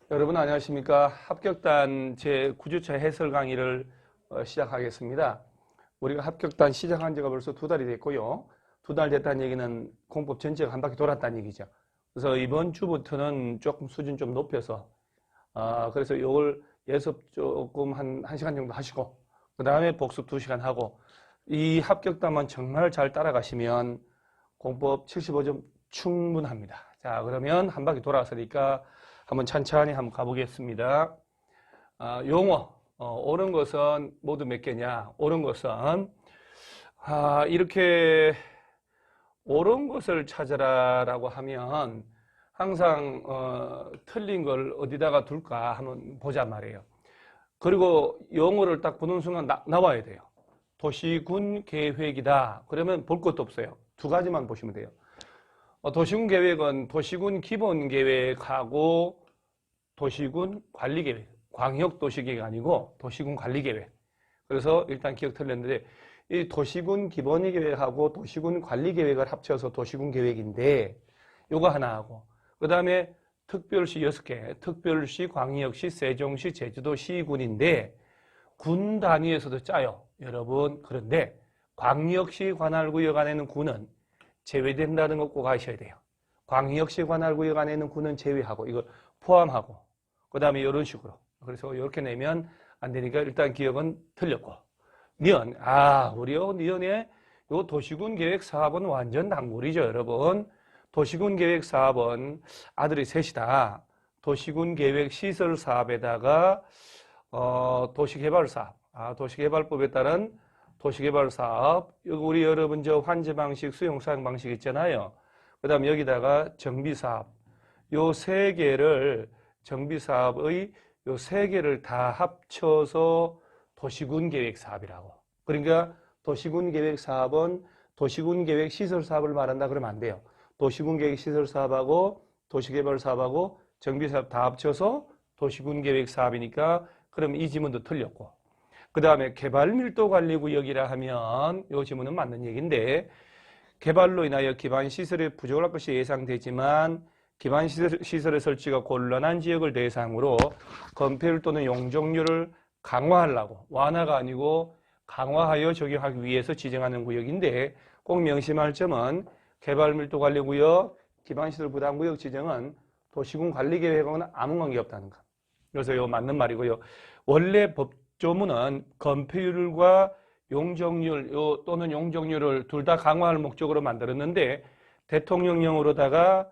여러분 안녕하십니까? 합격단 제9주차 해설 강의를 시작하겠습니다. 우리가 합격단 시작한 지가 벌써 2달이 됐고요. 2달 됐다는 얘기는 공법 전체가 한 바퀴 돌았다는 얘기죠. 그래서 이번 주부터는 조금 수준 좀 높여서 그래서 이걸 예습 조금 한 1시간 정도 하시고 그 다음에 복습 2시간 하고 이 합격단만 정말 잘 따라가시면 공법 75점 충분합니다. 자, 그러면 한 바퀴 돌아왔으니까 한번 천천히 한번 가보겠습니다. 용어, 옳은 것은 모두 몇 개냐? 옳은 것은 이렇게 옳은 것을 찾으라라고 하면 항상 틀린 걸 어디다가 둘까 한번 보자 말이에요. 그리고 용어를 딱 보는 순간 나와야 돼요. 도시군 계획이다. 그러면 볼 것도 없어요. 2가지만 보시면 돼요. 도시군 계획은 도시군 기본 계획하고 도시군 관리 계획, 광역 도시 계획이 아니고 도시군 관리 계획. 그래서 일단 기억 틀렸는데 이 도시군 기본 계획하고 도시군 관리 계획을 합쳐서 도시군 계획인데 요거 하나 하고 그다음에 특별시 6개, 특별시, 광역시, 세종시, 제주도 시군인데 군 단위에서도 짜요. 여러분 그런데 광역시 관할구역 안에는 군은 제외된다는 거 꼭 아셔야 돼요. 광역시 관할구역 안에 있는 군은 제외하고 이걸 포함하고 그 다음에 이런 식으로 그래서 이렇게 내면 안 되니까 일단 기억은 틀렸고 니은 우리 니은의 요 도시군 계획 사업은 완전 단골이죠 여러분. 도시군 계획 사업은 아들이 셋이다. 도시군 계획 시설 사업에다가 도시개발 사업 도시개발법에 따른 도시개발 사업, 우리 여러분 저 환제 방식, 수용 사용 방식 있잖아요. 그 다음 여기다가 정비 사업, 요 3개를 정비 사업의 요 3개를 다 합쳐서 도시군 계획 사업이라고. 그러니까 도시군 계획 사업은 도시군 계획 시설 사업을 말한다 그러면 안 돼요. 도시군 계획 시설 사업하고 도시개발 사업하고 정비 사업 다 합쳐서 도시군 계획 사업이니까 그럼 이 지문도 틀렸고. 그 다음에 개발밀도관리구역이라 하면 이 지문은 맞는 얘기인데 개발로 인하여 기반시설의 부족을 할 것이 예상되지만 기반시설의 설치가 곤란한 지역을 대상으로 건폐율 또는 용적률을 강화하려고 완화가 아니고 강화하여 적용하기 위해서 지정하는 구역인데 꼭 명심할 점은 개발밀도관리구역, 기반시설 부담구역 지정은 도시군 관리계획하고는 아무 관계없다는 거. 그래서 이거 맞는 말이고요. 원래 법조문은 건폐율과 용적률 또는 용적률을 둘 다 강화할 목적으로 만들었는데 대통령령으로다가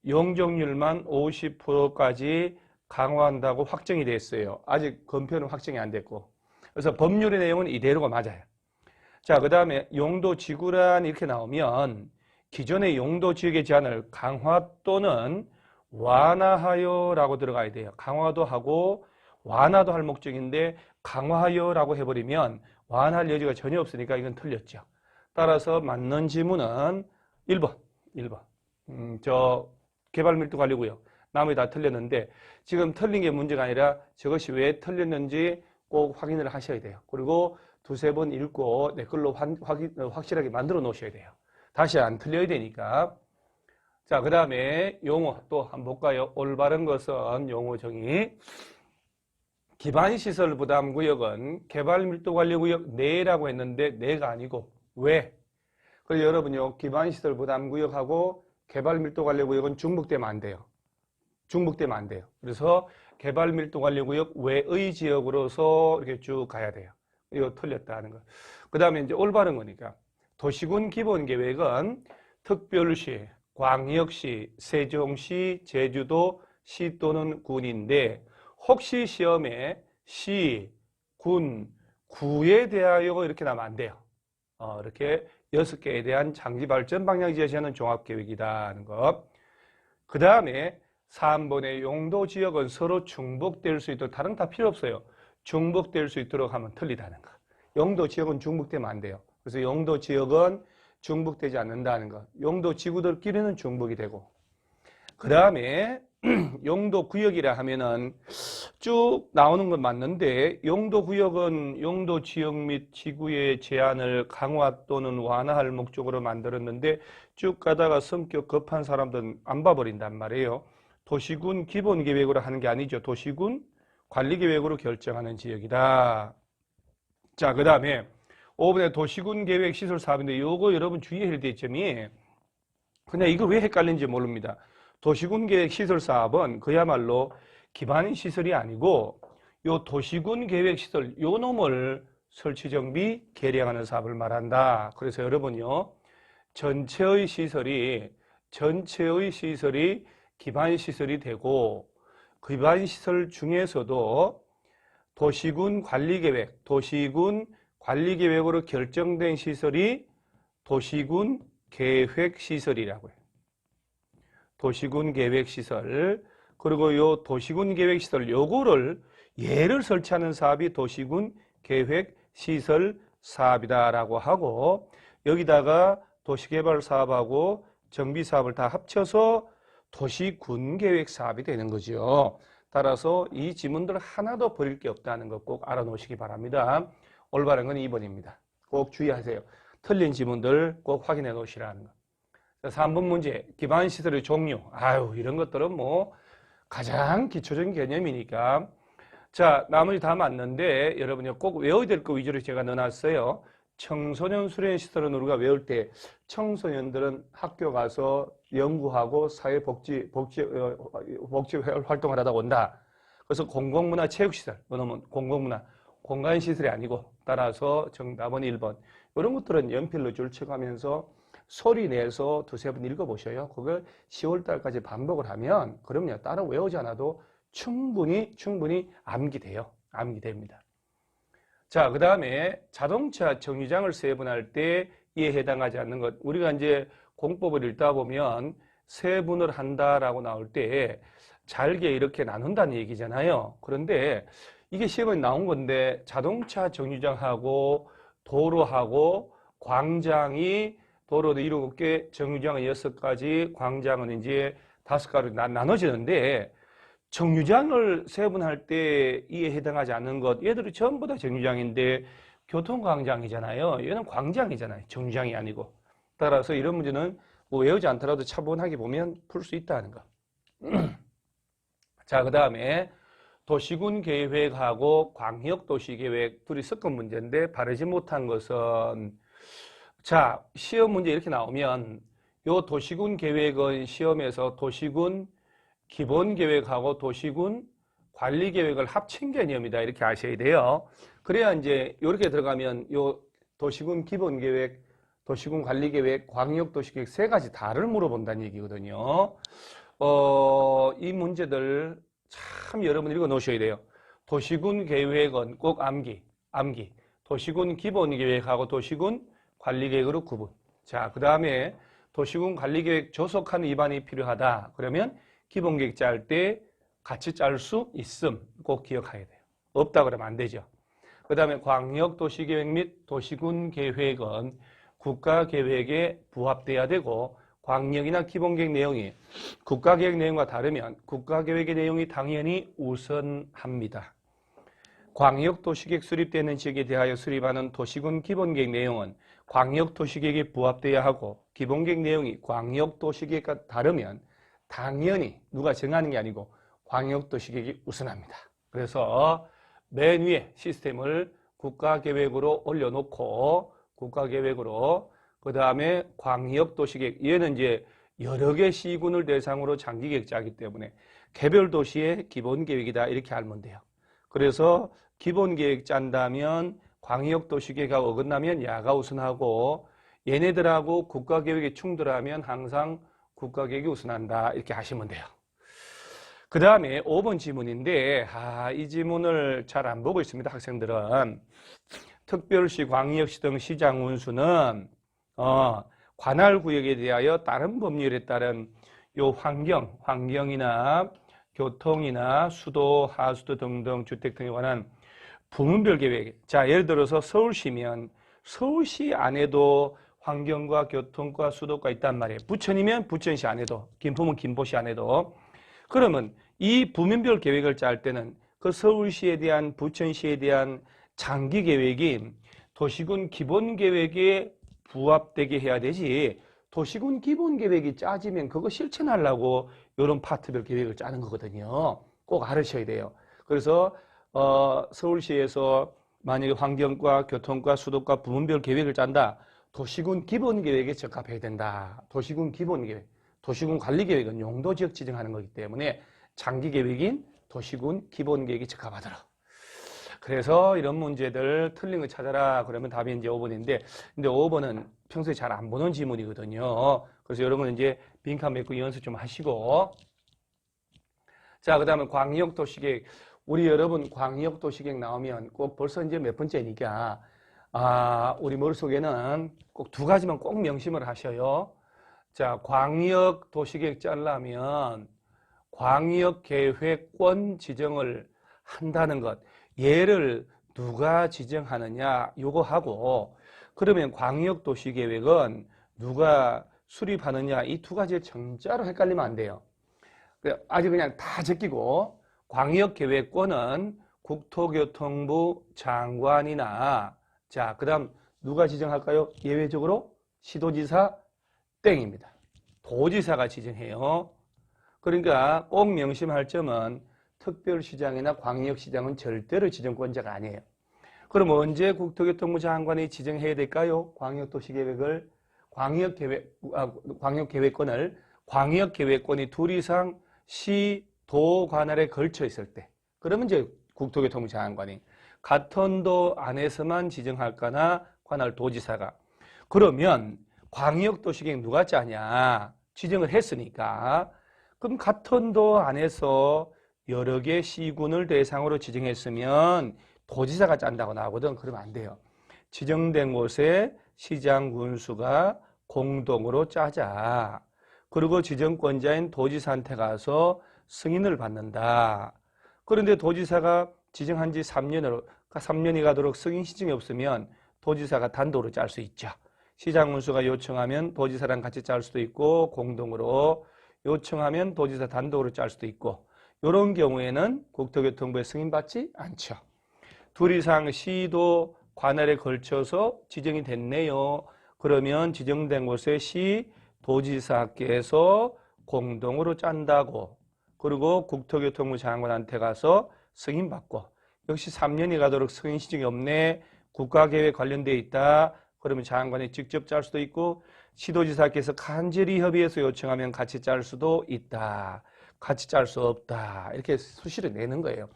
용적률만 50%까지 강화한다고 확정이 됐어요. 아직 건폐율은 확정이 안 됐고. 그래서 법률의 내용은 이대로가 맞아요. 자, 그 다음에 용도지구란 이렇게 나오면 기존의 용도지역의 제한을 강화 또는 완화하여 라고 들어가야 돼요. 강화도 하고 완화도 할 목적인데 강화하여라고 해버리면 완화할 여지가 전혀 없으니까 이건 틀렸죠. 따라서 맞는 지문은 1번. 저 개발밀도관리구역. 나머지 다 틀렸는데 지금 틀린 게 문제가 아니라 저것이 왜 틀렸는지 꼭 확인을 하셔야 돼요. 그리고 2-3번 읽고 내 걸로 확실하게 만들어 놓으셔야 돼요. 다시 안 틀려야 되니까. 자, 그 다음에 용어 또 한번 볼까요? 올바른 것은 용어 정의. 기반시설 부담구역은 개발밀도관리구역 내라고 했는데 내가 아니고 왜? 그래서 여러분요 기반시설 부담구역하고 개발밀도관리구역은 중복되면 안 돼요. 중복되면 안 돼요. 그래서 개발밀도관리구역 외의 지역으로서 이렇게 쭉 가야 돼요. 이거 틀렸다는 거. 그 다음에 이제 올바른 거니까 도시군 기본계획은 특별시, 광역시, 세종시, 제주도, 시 또는 군인데 혹시 시험에 시, 군, 구에 대하여 이렇게 나면 안 돼요. 이렇게 6개에 대한 장기발전 방향 제시하는 종합계획이다 하는 것. 그 다음에 3번의 용도지역은 서로 중복될 수 있도록 다른 다 필요 없어요. 중복될 수 있도록 하면 틀리다는 거. 용도지역은 중복되면 안 돼요. 그래서 용도지역은 중복되지 않는다는 것. 용도지구들끼리는 중복이 되고 그 다음에 용도구역이라 하면은 쭉 나오는 건 맞는데 용도구역은 용도지역 및 지구의 제한을 강화 또는 완화할 목적으로 만들었는데 쭉 가다가 성격 급한 사람들은 안 봐버린단 말이에요. 도시군 기본계획으로 하는 게 아니죠. 도시군 관리계획으로 결정하는 지역이다. 자, 그 다음에 5번에 도시군 계획 시설 사업인데 요거 여러분 주의해야 될 점이 그냥 이거 왜 헷갈리는지 모릅니다. 도시군 계획 시설 사업은 그야말로 기반 시설이 아니고 요 도시군 계획 시설 요 놈을 설치 정비 개량하는 사업을 말한다. 그래서 여러분요. 전체의 시설이 기반 시설이 되고 기반 시설 중에서도 도시군 관리계획으로 결정된 시설이 도시군 계획시설이라고요. 도시군 계획시설. 그리고 요 도시군 계획시설 요거를 얘를 설치하는 사업이 도시군 계획시설 사업이다라고 하고 여기다가 도시개발 사업하고 정비 사업을 다 합쳐서 도시군 계획 사업이 되는 거죠. 따라서 이 지문들 하나도 버릴 게 없다는 것 꼭 알아놓으시기 바랍니다. 올바른 건 2번입니다. 꼭 주의하세요. 틀린 지문들 꼭 확인해 놓으시라는 거. 3번 문제, 기반시설의 종류. 이런 것들은 뭐 가장 기초적인 개념이니까. 자, 나머지 다 맞는데 여러분이 꼭 외워야 될 거 위주로 제가 넣어놨어요. 청소년 수련시설은 우리가 외울 때 청소년들은 학교 가서 연구하고 사회복지 활동을 하다 온다. 그래서 공공문화 체육시설, 그러면 공공문화 공간시설이 아니고 따라서 정답은 1번. 이런 것들은 연필로 줄 쳐가면서 소리 내서 두세 번 읽어보셔요. 그걸 10월 달까지 반복을 하면 그럼요. 따로 외우지 않아도 충분히 암기돼요. 암기됩니다. 자, 그 다음에 자동차 정류장을 세분할 때 이에 해당하지 않는 것. 우리가 이제 공법을 읽다 보면 세분을 한다라고 나올 때 잘게 이렇게 나눈다는 얘기잖아요. 그런데 이게 시험에 나온 건데 자동차 정류장하고 도로하고 광장이 도로도 7개, 정류장은 6가지, 광장은 이제 5가지로 나눠지는데 정류장을 세분할 때 이에 해당하지 않는 것, 얘들이 전부 다 정류장인데 교통광장이잖아요. 얘는 광장이잖아요. 정류장이 아니고. 따라서 이런 문제는 뭐 외우지 않더라도 차분하게 보면 풀 수 있다는 거. 자, 그 다음에 도시군 계획하고 광역도시계획 둘이 섞은 문제인데 바르지 못한 것은 자, 시험 문제 이렇게 나오면 요 도시군 계획은 시험에서 도시군 기본계획하고 도시군 관리계획을 합친 개념이다. 이렇게 아셔야 돼요. 그래야 이제 이렇게 들어가면 요 도시군 기본계획, 도시군 관리계획, 광역도시계획 세 가지 다를 물어본다는 얘기거든요. 이 문제들 참 여러분 읽어 놓으셔야 돼요. 도시군 계획은 꼭 암기. 도시군 기본계획하고 도시군 관리계획으로 구분. 자, 그 다음에 도시군 관리계획 조속한 위반이 필요하다. 그러면 기본계획 짤 때 같이 짤 수 있음. 꼭 기억해야 돼요. 없다 그러면 안 되죠. 그 다음에 광역도시계획 및 도시군 계획은 국가계획에 부합돼야 되고 광역이나 기본계획 내용이 국가계획 내용과 다르면 국가계획의 내용이 당연히 우선합니다. 광역도시계획 수립되는 지역에 대하여 수립하는 도시군 기본계획 내용은 광역도시계획에 부합돼야 하고 기본계획 내용이 광역도시계획과 다르면 당연히 누가 정하는 게 아니고 광역도시계획이 우선합니다. 그래서 맨 위에 시스템을 국가계획으로 올려놓고 국가계획으로 그 다음에 광역도시계획 얘는 이제 여러 개 시군을 대상으로 장기계획 짜기 때문에 개별 도시의 기본계획이다 이렇게 알면 돼요. 그래서 기본계획 짠다면 광역도시계획하고 어긋나면 야가 우선하고 얘네들하고 국가계획이 충돌하면 항상 국가계획이 우선한다 이렇게 하시면 돼요. 그 다음에 5번 지문인데 이 지문을 잘 안 보고 있습니다. 학생들은 특별시, 광역시 등 시장 운수는 관할 구역에 대하여 다른 법률에 따른 요 환경이나 교통이나 수도, 하수도 등등 주택 등에 관한 부문별 계획. 자, 예를 들어서 서울시면 서울시 안에도 환경과 교통과 수도가 있단 말이에요. 부천이면 부천시 안에도, 김포면 김포시 안에도. 그러면 이 부문별 계획을 짤 때는 그 서울시에 대한, 부천시에 대한 장기 계획이 도시군 기본 계획에 부합되게 해야 되지. 도시군 기본 계획이 짜지면 그거 실천하려고 이런 파트별 계획을 짜는 거거든요. 꼭 알으셔야 돼요. 그래서 서울시에서 만약에 환경과 교통과 수도과 부문별 계획을 짠다. 도시군 기본계획에 적합해야 된다. 도시군 기본계획. 도시군 관리계획은 용도지역 지정하는 거기 때문에 장기계획인 도시군 기본계획에 적합하더라. 그래서 이런 문제들 틀린 거 찾아라. 그러면 답이 이제 5번인데, 근데 5번은 평소에 잘 안 보는 지문이거든요. 그래서 이런 건 이제 빈칸 메고 연습 좀 하시고. 자, 그 다음에 광역도시계획. 우리 여러분 광역도시계획 나오면 꼭 벌써 이제 몇 번째니까, 우리 머릿속에는 꼭 두 가지만 꼭 명심을 하셔요. 자, 광역도시계획 짜려면 광역계획권 지정을 한다는 것. 얘를 누가 지정하느냐, 요거 하고, 그러면 광역도시계획은 누가 수립하느냐, 이 두 가지에 진짜로 헷갈리면 안 돼요. 아주 그냥 다 제끼고, 광역계획권은 국토교통부 장관이나, 자, 그 다음 누가 지정할까요? 예외적으로 시도지사 땡입니다. 도지사가 지정해요. 그러니까 꼭 명심할 점은 특별시장이나 광역시장은 절대로 지정권자가 아니에요. 그럼 언제 국토교통부 장관이 지정해야 될까요? 광역도시계획을, 광역계획권을, 광역계획권이 둘 이상 시, 도, 관할에 걸쳐 있을 때. 그러면 이제 국토교통부 장관이 같은 도 안에서만 지정할까나 관할 도지사가. 그러면 광역도시계획 누가 짜냐? 지정을 했으니까. 그럼 같은 도 안에서 여러 개 시군을 대상으로 지정했으면 도지사가 짠다고 나오거든. 그러면 안 돼요. 지정된 곳에 시장 군수가 공동으로 짜자. 그리고 지정권자인 도지사한테 가서 승인을 받는다. 그런데 도지사가 지정한 지 3년이 가도록 승인 시증이 없으면 도지사가 단독으로 짤 수 있죠. 시장 군수가 요청하면 도지사랑 같이 짤 수도 있고, 공동으로 요청하면 도지사 단독으로 짤 수도 있고, 이런 경우에는 국토교통부에 승인받지 않죠. 둘 이상 시도 관할에 걸쳐서 지정이 됐네요. 그러면 지정된 곳에 시 도지사께서 공동으로 짠다고, 그리고 국토교통부 장관한테 가서 승인받고, 역시 3년이 가도록 승인 시증이 없네, 국가계획 관련돼 있다, 그러면 장관이 직접 짤 수도 있고, 시도지사께서 간절히 협의해서 요청하면 같이 짤 수도 있다, 같이 짤 수 없다, 이렇게 수시를 내는 거예요.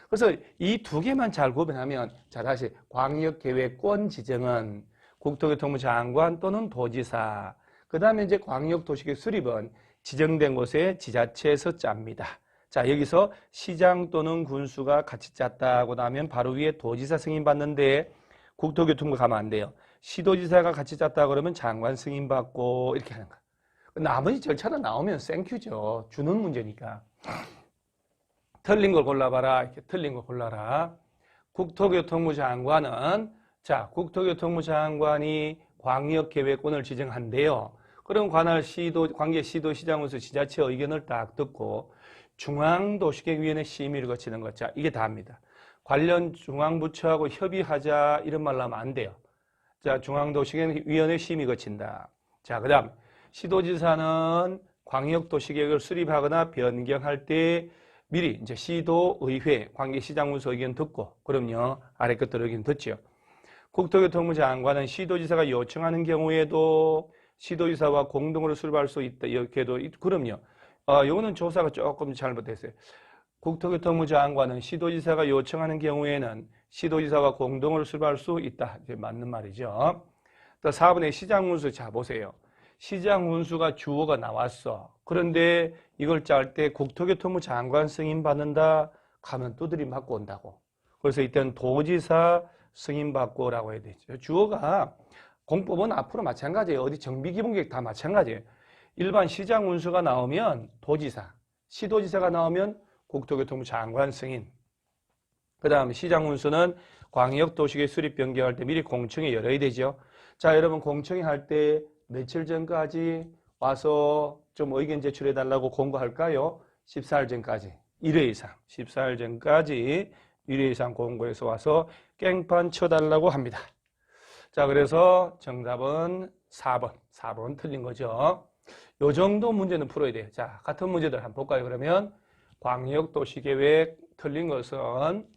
그래서 이 두 개만 잘 구분하면, 자, 다시 광역계획권 지정은 국토교통부 장관 또는 도지사, 그 다음에 이제 광역도시계획 수립은 지정된 곳에 지자체에서 짭니다. 자, 여기서 시장 또는 군수가 같이 짰다고 나면 바로 위에 도지사 승인 받는데, 국토교통부 가면 안 돼요. 시도지사가 같이 짰다 그러면 장관 승인 받고 이렇게 하는 거야. 나머지 절차가 나오면 땡큐죠. 주는 문제니까. 틀린 걸 골라봐라. 이렇게 틀린 거 골라라. 국토교통부 장관은, 자, 국토교통부 장관이 광역계획권을 지정한대요. 그럼 관할 시도, 관계시도, 시장군수, 지자체 의견을 딱 듣고 중앙도시계획위원회 심의를 거치는 것. 자, 이게 다입니다. 관련 중앙부처하고 협의하자 이런 말로 하면 안 돼요. 자, 중앙도시계획위원회 심의 거친다. 자, 그 다음 시도지사는 광역도시계획을 수립하거나 변경할 때 미리 이제 시도의회, 관계시장군수 의견 듣고, 그럼요, 아래 것들 의견 듣죠. 국토교통부 장관은 시도지사가 요청하는 경우에도 시도지사와 공동으로 수립할 수 있다. 이렇게도, 그럼요. 요거는 조사가 조금 잘못됐어요. 국토교통부 장관은 시도지사가 요청하는 경우에는 시도지사와 공동으로 수립할 수 있다. 이게 맞는 말이죠. 또 4번의 시장군수. 자, 보세요. 시장군수가 주어가 나왔어. 그런데 이걸 짤 때 국토교통부 장관 승인 받는다 가면 두드리 맞고 온다고. 그래서 이때는 도지사 승인 받고라고 해야 되죠. 주어가 공법은 앞으로 마찬가지예요. 어디 정비기본계획 다 마찬가지예요. 일반 시장군수가 나오면 도지사, 시도지사가 나오면 국토교통부 장관 승인. 그 다음 시장군수는 광역도시계획 수립 변경할 때 미리 공청회 열어야 되죠. 자, 여러분 공청회 할 때 며칠 전까지 와서 좀 의견 제출해 달라고 공고할까요? 14일 전까지 1회 이상 14일 전까지 1회 이상 공고해서 와서 깽판 쳐달라고 합니다. 자, 그래서 정답은 4번 틀린 거죠. 요 정도 문제는 풀어야 돼요. 자, 같은 문제들 한번 볼까요? 그러면 광역도시계획 틀린 것은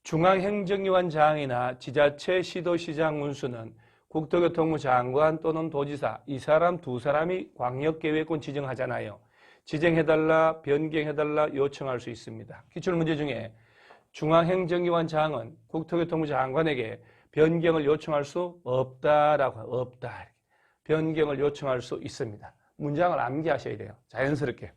중앙행정기관장이나 지자체 시도시장 운수는 국토교통부 장관 또는 도지사 이 사람 두 사람이 광역계획권 지정하잖아요. 지정해달라, 변경해달라 요청할 수 있습니다. 기출문제 중에 중앙행정기관장은 국토교통부 장관에게 변경을 요청할 수 없다라고 없다. 변경을 요청할 수 있습니다. 문장을 암기하셔야 돼요. 자연스럽게.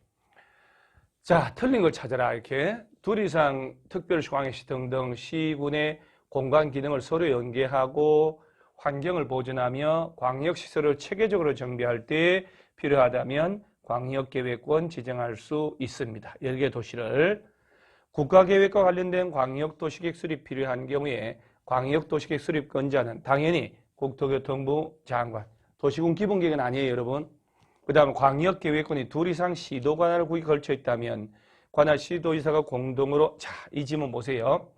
자, 틀린 걸 찾아라. 이렇게 둘 이상 특별시, 광역시 등등 시군의 공간 기능을 서로 연계하고 환경을 보존하며 광역시설을 체계적으로 정비할 때 필요하다면 광역계획권 지정할 수 있습니다. 10개 도시를 국가계획과 관련된 광역도시계획 수립 필요한 경우에 광역도시계획 수립권자는 당연히 국토교통부 장관, 도시군 기본계획은 아니에요, 여러분. 그 다음 광역계획권이 둘 이상 시도 관할 구역에 걸쳐 있다면 관할 시도지사가 공동으로, 자, 이 지문 보세요.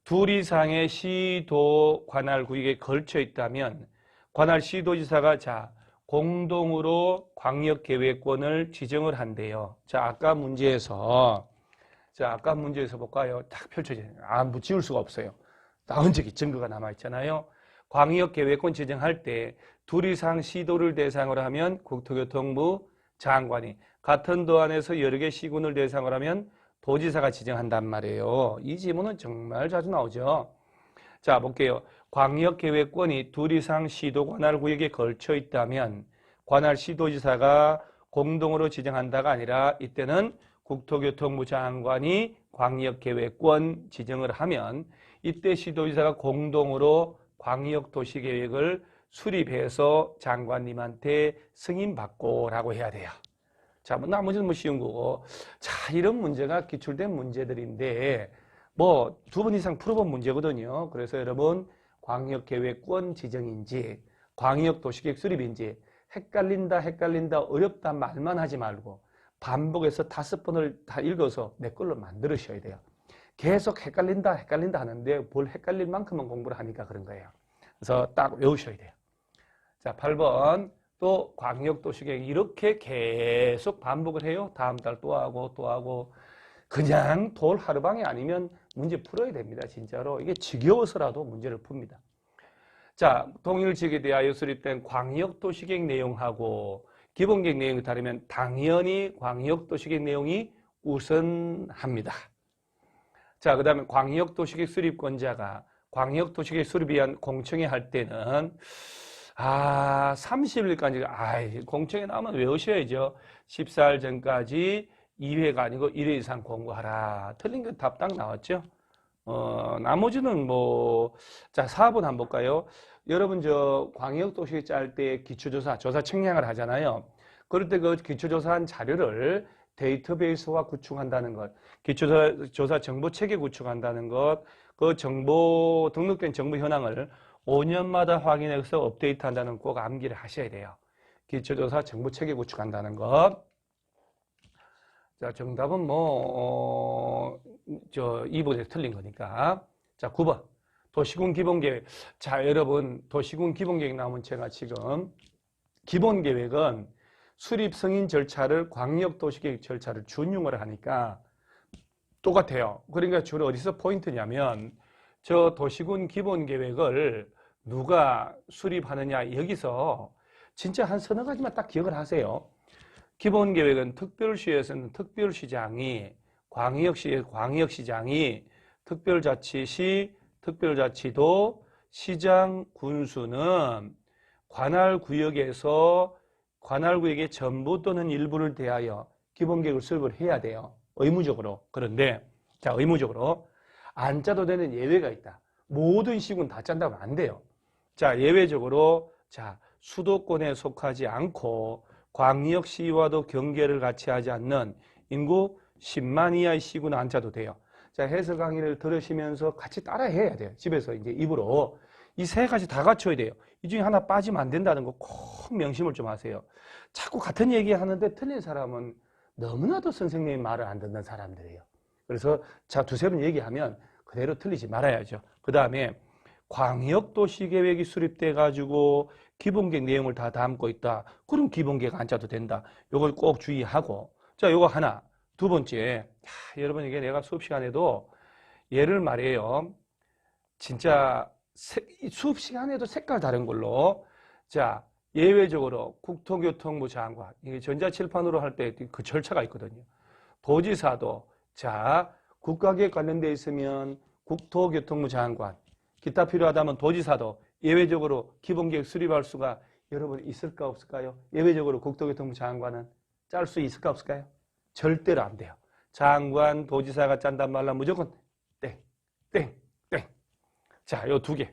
둘 이상의 시도 관할 구역에 걸쳐 있다면 관할 시도지사가 자, 공동으로 광역계획권을 지정을 한대요. 자, 아까 문제에서 볼까요? 딱 펼쳐져요. 뭐 지울 수가 없어요. 나온 적이 증거가 남아있잖아요. 광역계획권 지정할 때 둘 이상 시도를 대상으로 하면 국토교통부 장관이, 같은 도 안에서 여러 개 시군을 대상으로 하면 도지사가 지정한단 말이에요. 이 지문은 정말 자주 나오죠. 자, 볼게요. 광역계획권이 둘 이상 시도 관할 구역에 걸쳐 있다면 관할 시도지사가 공동으로 지정한다가 아니라 이때는 국토교통부 장관이 광역계획권 지정을 하면 이때 시도지사가 공동으로 광역도시계획을 수립해서 장관님한테 승인받고라고 해야 돼요. 자, 뭐 나머지는 뭐 쉬운 거고. 자, 이런 문제가 기출된 문제들인데 뭐 두 번 이상 풀어본 문제거든요. 그래서 여러분 광역계획권 지정인지 광역도시계획 수립인지 헷갈린다 어렵다 말만 하지 말고 반복해서 5번을 다 읽어서 내 걸로 만들으셔야 돼요. 계속 헷갈린다 하는데 뭘 헷갈릴 만큼만 공부를 하니까 그런 거예요. 그래서 딱 외우셔야 돼요. 자, 8번 또 광역도시계획 이렇게 계속 반복을 해요. 다음 달 또 하고 그냥 돌 하루방이 아니면 문제 풀어야 됩니다. 진짜로 이게 지겨워서라도 문제를 풉니다. 자, 동일지역에 대하여 수립된 광역도시계획 내용하고 기본계획 내용이 다르면 당연히 광역도시계획 내용이 우선합니다. 자, 그 다음에 광역도시계획 수립권자가 광역도시계획 수립 위한 공청회 할 때는 30일까지 공청회 나오면 외우셔야죠. 14일 전까지 2회가 아니고 1회 이상 공부하라. 틀린 건 답 딱 나왔죠. 나머지는 자, 4번 한번 볼까요? 여러분 저 광역도시계획 짤 때 기초조사, 조사 측량을 하잖아요. 그럴 때 그 기초조사한 자료를 데이터베이스화 구축한다는 것, 기초조사 정보체계 구축한다는 것, 그 정보, 등록된 정보 현황을 5년마다 확인해서 업데이트한다는 거 꼭 암기를 하셔야 돼요. 기초조사 정보체계 구축한다는 것. 자, 정답은 2번에서 틀린 거니까. 자, 9번. 도시군 기본계획. 자, 여러분, 도시군 기본계획 나오면 제가 지금 기본계획은 수립 승인 절차를 광역도시계획 절차를 준용을 하니까 똑같아요. 그러니까 주로 어디서 포인트냐면 저 도시군 기본계획을 누가 수립하느냐 여기서 진짜 한 서너 가지만 딱 기억을 하세요. 기본계획은 특별시에서는 특별시장이, 광역시에 광역시장이, 특별자치시, 특별자치도, 시장, 군수는 관할구역에서 관할구역의 전부 또는 일부를 대하여 기본계획을 수립을 해야 돼요. 의무적으로. 그런데 자, 의무적으로 안 짜도 되는 예외가 있다. 모든 시군 다 짠다고 하면 안 돼요. 자, 예외적으로 자, 수도권에 속하지 않고 광역시와도 경계를 같이 하지 않는 인구 10만 이하의 시군은 안 짜도 돼요. 자, 해설 강의를 들으시면서 같이 따라 해야 돼요. 집에서 이제 입으로. 이 세 가지 다 갖춰야 돼요. 이 중에 하나 빠지면 안 된다는 거 꼭 명심을 좀 하세요. 자꾸 같은 얘기 하는데 틀린 사람은 너무나도 선생님의 말을 안 듣는 사람들이에요. 그래서 자, 두세 번 얘기하면 그대로 틀리지 말아야죠. 그 다음에 광역도시계획이 수립돼 가지고 기본계획 내용을 다 담고 있다. 그럼 기본계획 안 짜도 된다. 요걸 꼭 주의하고. 자, 요거 하나. 두 번째. 여러분, 이게 내가 수업 시간에도 얘를 말해요. 진짜 수업 시간에도 색깔 다른 걸로. 자, 예외적으로 국토교통부 장관, 이게 전자칠판으로 할 때 그 절차가 있거든요. 도지사도, 자, 국가계획 관련돼 있으면 국토교통부 장관, 기타 필요하다면 도지사도 예외적으로 기본계획 수립할 수가 여러분 있을까 없을까요? 예외적으로 국토교통부 장관은 짤 수 있을까 없을까요? 절대로 안 돼요. 장관, 도지사가 짠단 말라 무조건 땡, 땡, 땡. 자, 요 두 개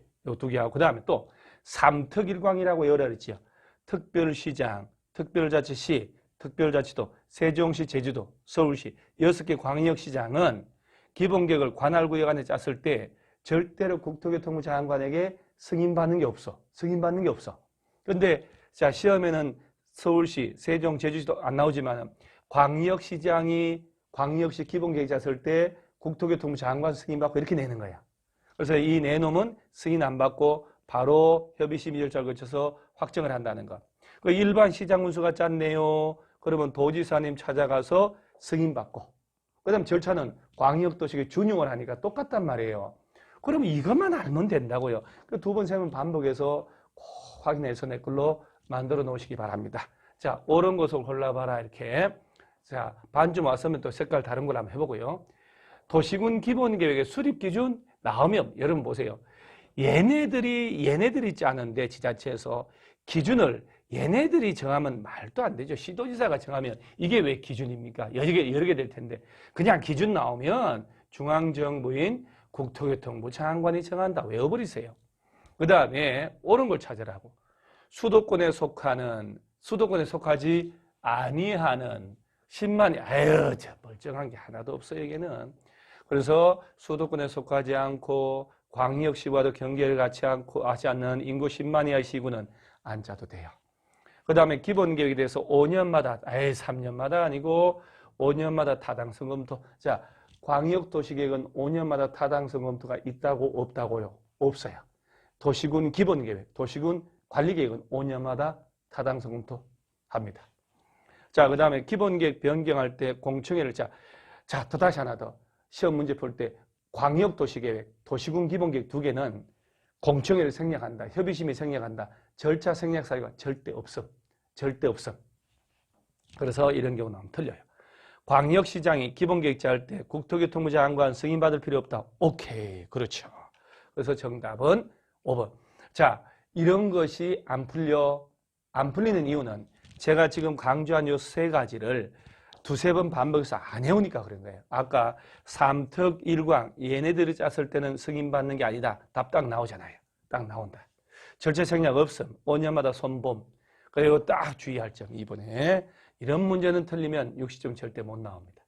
하고 그 다음에 또 삼특일광이라고 열어있지요. 특별시장, 특별자치시, 특별자치도, 세종시, 제주도, 서울시 6개 광역시장은 기본계획을 관할구역 안에 짰을 때 절대로 국토교통부 장관에게 승인받는 게 없어. 승인받는 게 없어. 근데 자, 시험에는 서울시, 세종, 제주시도 안 나오지만 광역시장이 광역시 기본계획 짰을 때 국토교통부 장관 승인받고 이렇게 내는 거야. 그래서 이 내놓으면 승인 안 받고 바로 협의심의 절차를 거쳐서 확정을 한다는 것. 그 일반 시장군수가 짰네요. 그러면 도지사님 찾아가서 승인받고. 그 다음 절차는 광역도시계 준용을 하니까 똑같단 말이에요. 그러면 이것만 알면 된다고요. 그 두 번, 세 번 반복해서 꼭 확인해서 내 걸로 만들어 놓으시기 바랍니다. 자, 옳은 것을 골라봐라. 이렇게. 자, 반쯤 왔으면 또 색깔 다른 걸 한번 해보고요. 도시군 기본계획의 수립기준 나오면 여러분 보세요. 얘네들이 짜는데 지자체에서 기준을 얘네들이 정하면 말도 안 되죠. 시도지사가 정하면 이게 왜 기준입니까? 여러 개 될 텐데 그냥 기준 나오면 중앙정부인 국토교통부 장관이 정한다. 외워버리세요. 그 다음에 옳은 걸 찾으라고. 수도권에 속하지 아니하는 10만이 저 멀쩡한 게 하나도 없어요. 여기는. 그래서 수도권에 속하지 않고 광역시와도 경계를 하지 않는 인구 10만 이하의 시군은 안 짜도 돼요. 그 다음에 기본계획에 대해서 5년마다 3년마다 아니고 5년마다 타당성 검토. 자, 광역도시계획은 5년마다 타당성 검토가 있다고 없다고요? 없어요. 도시군 기본계획, 도시군 관리계획은 5년마다 타당성 검토합니다. 자, 그 다음에 기본계획 변경할 때 공청회를 또 다시 하나 더. 시험 문제 풀 때 광역도시계획, 도시군 기본계획 두 개는 공청회를 생략한다. 협의심이 생략한다. 절차 생략 사유가 절대 없어. 절대 없어. 그래서 이런 경우는 틀려요. 광역시장이 기본계획 짤 때 국토교통부 장관 승인받을 필요 없다. 오케이. 그렇죠. 그래서 정답은 5번. 자, 이런 것이 안 풀리는 이유는 제가 지금 강조한 이 세 가지를 두세 번 반복해서 안 해오니까 그런 거예요. 아까 삼특, 일광 얘네들이 짰을 때는 승인받는 게 아니다. 답 딱 나오잖아요. 딱 나온다. 절차 생략 없음. 5년마다 손봄. 그리고 딱 주의할 점. 이번에 이런 문제는 틀리면 60점 절대 못 나옵니다.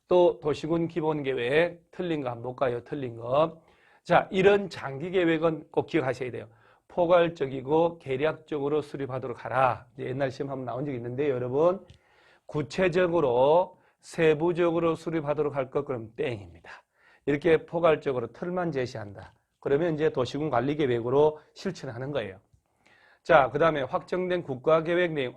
또 도시군 기본계획 틀린 거 한번 볼까요? 틀린 거. 자, 이런 장기계획은 꼭 기억하셔야 돼요. 포괄적이고 계략적으로 수립하도록 하라. 옛날 시험 한번 나온 적이 있는데 여러분 구체적으로 세부적으로 수립하도록 할 것 그럼 땡입니다. 이렇게 포괄적으로 틀만 제시한다. 그러면 이제 도시군 관리계획으로 실천하는 거예요. 자, 그 다음에 확정된 국가계획 내용.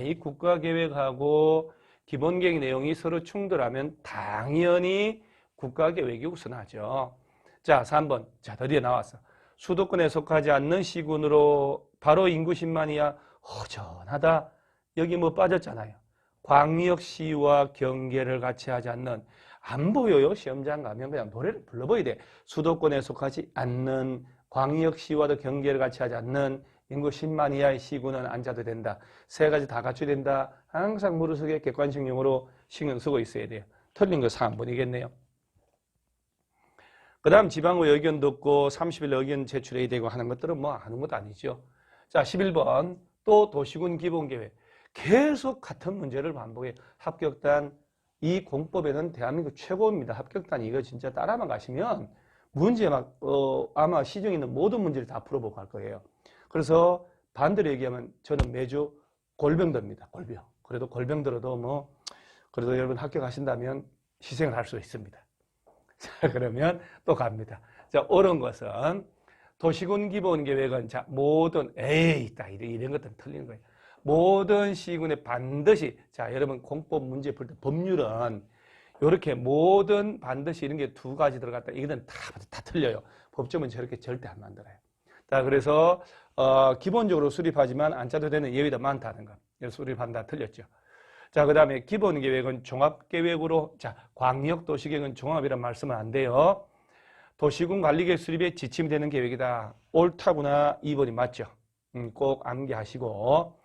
이 국가계획하고 기본계획 내용이 서로 충돌하면 당연히 국가계획이 우선하죠. 자, 3번. 자, 드디어 나왔어. 수도권에 속하지 않는 시군으로 바로 인구 10만 이하 허전하다. 여기 뭐 빠졌잖아요. 광역시와 경계를 같이 하지 않는. 안 보여요. 시험장 가면 그냥 노래를 불러봐야 돼. 수도권에 속하지 않는 광역시와도 경계를 같이 하지 않는 인구 10만 이하의 시군은 안 짜도 된다. 세 가지 다 갖춰야 된다. 항상 머릿속에 객관식 용어로 신경 쓰고 있어야 돼요. 틀린 거 3번이겠네요. 그 다음 지방의 의견 듣고 30일 의견 제출해야 되고 하는 것들은 뭐 아는 것도 아니죠. 자, 11번 또 도시군 기본계획. 계속 같은 문제를 반복해. 합격단 이 공법에는 대한민국 최고입니다. 합격단 이거 진짜 따라만 가시면 문제 아마 시중에 있는 모든 문제를 다 풀어보고 갈 거예요. 그래서 반대로 얘기하면 저는 매주 골병들입니다. 골병. 그래도 골병들어도 그래도 여러분 합격하신다면 희생을 할 수 있습니다. 자, 그러면 또 갑니다. 자, 옳은 것은 도시군 기본계획은 자 모든 이런 것들은 틀리는 거예요. 모든 시군에 반드시 자 여러분 공법 문제 풀 때 법률은 이렇게 모든 반드시 이런 게 두 가지 들어갔다. 이거는 다 틀려요. 법조문 저렇게 절대 안 만들어요. 자 그래서 기본적으로 수립하지만 안 짜도 되는 예외가 많다는 거. 수립한다 틀렸죠. 자 그다음에 기본계획은 종합계획으로 자 광역도시계획은 종합이란 말씀은 안 돼요. 도시군 관리계획 수립에 지침이 되는 계획이다. 옳다구나. 2번이 맞죠. 꼭 암기하시고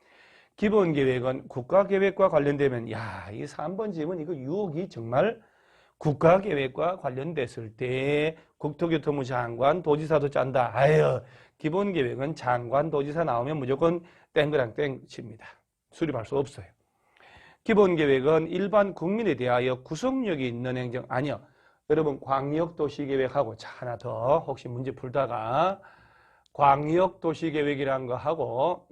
기본계획은 국가계획과 관련되면 이 3번 질문 이거 유혹이 정말 국가계획과 관련됐을 때 국토교통부 장관 도지사도 짠다. 기본계획은 장관 도지사 나오면 무조건 땡그랑 땡 칩니다. 수립할 수 없어요. 기본계획은 일반 국민에 대하여 구속력이 있는 행정 아니요. 여러분 광역도시계획하고 자 하나 더 혹시 문제 풀다가 광역도시계획이라는 거 하고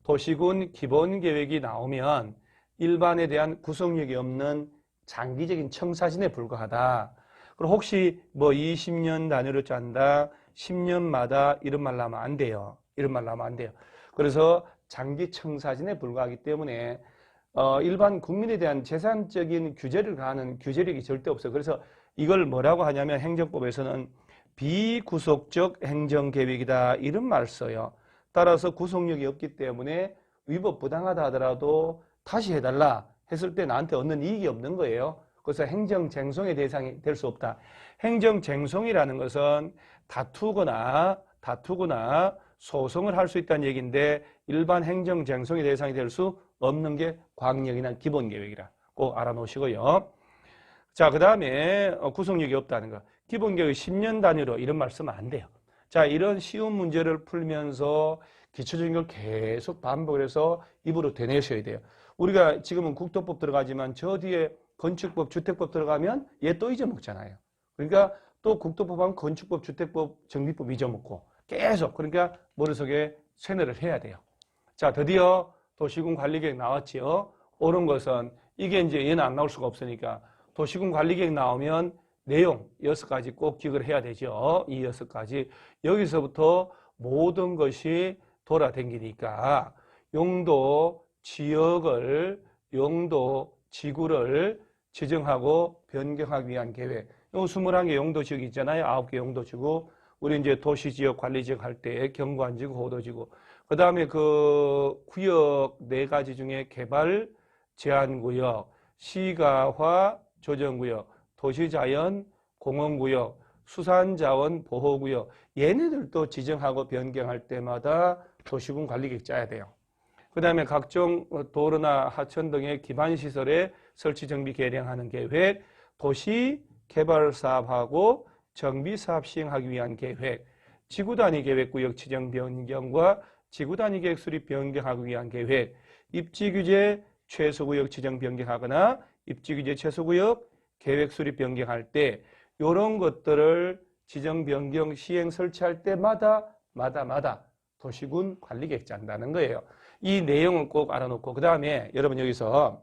도시군 기본계획이 나오면 일반에 대한 구속력이 없는 장기적인 청사진에 불과하다. 그리고 혹시 뭐 20년 단위로 짠다, 10년마다 이런 말 나오면 안 돼요. 이런 말 나오면 안 돼요. 그래서 장기 청사진에 불과하기 때문에 일반 국민에 대한 재산적인 규제를 가하는 규제력이 절대 없어요. 그래서 이걸 뭐라고 하냐면 행정법에서는 비구속적 행정계획이다 이런 말을 써요. 따라서 구속력이 없기 때문에 위법 부당하다 하더라도 다시 해달라 했을 때 나한테 얻는 이익이 없는 거예요. 그래서 행정쟁송의 대상이 될 수 없다. 행정쟁송이라는 것은 다투거나 소송을 할 수 있다는 얘기인데 일반 행정쟁송의 대상이 될 수 없는 게 광역이나 기본계획이라 꼭 알아놓으시고요. 자, 그 다음에 구속력이 없다는 거. 기본계획 10년 단위로 이런 말씀은 안 돼요. 자, 이런 쉬운 문제를 풀면서 기초적인 걸 계속 반복을 해서 입으로 되뇌셔야 돼요. 우리가 지금은 국토법 들어가지만 저 뒤에 건축법, 주택법 들어가면 얘 또 잊어먹잖아요. 그러니까 또 국토법 하면 건축법, 주택법, 정비법 잊어먹고 계속 그러니까 머릿속에 세뇌를 해야 돼요. 자, 드디어 도시군 관리계획 나왔지요. 옳은 것은 이게 이제 얘는 안 나올 수가 없으니까 도시군 관리계획 나오면 내용 6가지 꼭 기억을 해야 되죠. 이 6가지. 여기서부터 모든 것이 돌아다니니까 용도, 지역을, 용도, 지구를 지정하고 변경하기 위한 계획. 요 21개 용도 지역이 있잖아요. 9개 용도 지구. 우리 이제 도시지역 관리지역 할 때 경관지구, 호도지구. 그 다음에 그 구역 4가지 중에 개발 제한구역, 시가화 조정구역, 도시자연 공원구역, 수산자원 보호구역 얘네들도 지정하고 변경할 때마다 도시군 관리계획 짜야 돼요. 그 다음에 각종 도로나 하천 등의 기반시설의 설치 정비 개량하는 계획, 도시 개발 사업하고 정비 사업 시행하기 위한 계획, 지구단위 계획구역 지정 변경과 지구단위 계획 수립 변경하기 위한 계획, 입지규제 최소구역 지정 변경하거나 입지규제 최소구역 계획 수립 변경할 때 이런 것들을 지정 변경 시행 설치할 때마다 도시군 관리계획 짠다는 거예요. 이 내용은 꼭 알아놓고 그 다음에 여러분 여기서